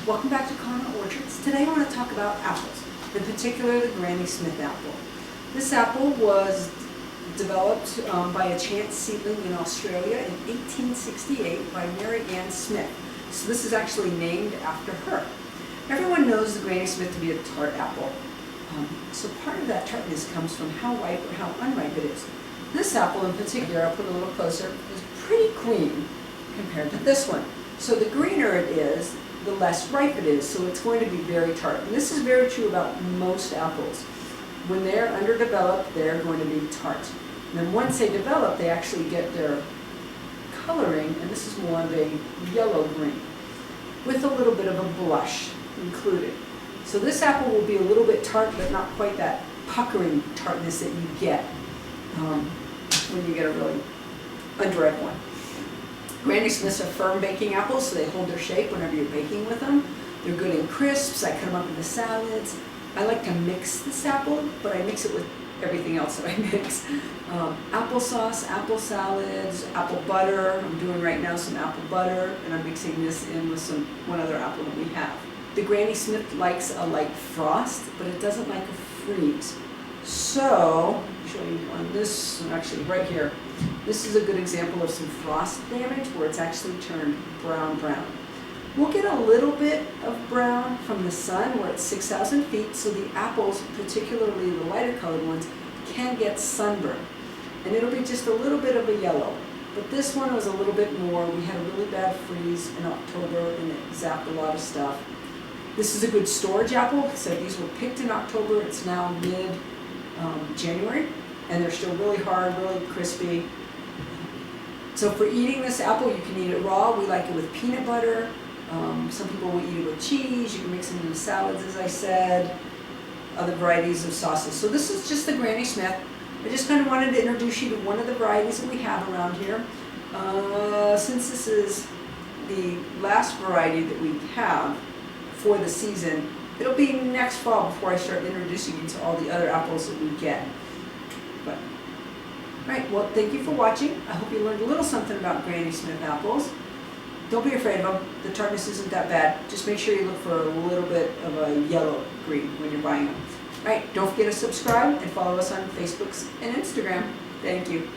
Welcome back to Karma Orchards. Today I want to talk about apples, in particular the Granny Smith apple. This apple was developed by a chance seedling in Australia in 1868 by Mary Ann Smith. So this is actually named after her. Everyone knows the Granny Smith to be a tart apple. So part of that tartness comes from how ripe or how unripe it is. This apple in particular, I'll put a little closer, is pretty green compared to this one. So the greener it is, the less ripe it is, so it's going to be very tart. And this is very true about most apples. When they're underdeveloped, they're going to be tart. And then once they develop, they actually get their coloring, and this is more of a yellow-green, with a little bit of a blush included. So this apple will be a little bit tart, but not quite that puckering tartness that you get when you get a really unripe one. Granny Smiths are firm baking apples, so they hold their shape whenever you're baking with them. They're good in crisps. I cut them up into salads. I like to mix this apple, but I mix it with everything else that I mix. Applesauce, apple salads, apple butter. I'm doing right now some apple butter, and I'm mixing this in with one other apple that we have. The Granny Smith likes a light frost, but it doesn't like a freeze. So, I'll show you on this, actually right here. This is a good example of some frost damage where it's actually turned brown. We'll get a little bit of brown from the sun where it's 6,000 feet, so the apples, particularly the lighter colored ones, can get sunburned. And it'll be just a little bit of a yellow. But this one was a little bit more. We had a really bad freeze in October and it zapped a lot of stuff. This is a good storage apple. So these were picked in October. It's now mid-January, and they're still really hard, really crispy. So for eating this apple, you can eat it raw. We like it with peanut butter. Some people will eat it with cheese. You can mix it into salads, as I said, other varieties of sauces. So this is just the Granny Smith. I just kind of wanted to introduce you to one of the varieties that we have around here. Since this is the last variety that we have for the season, it'll be next fall before I start introducing you to all the other apples that we get. But, all right, well, thank you for watching. I hope you learned a little something about Granny Smith apples. Don't be afraid of them. The tartness isn't that bad. Just make sure you look for a little bit of a yellow-green when you're buying them. All right, don't forget to subscribe and follow us on Facebook and Instagram. Thank you.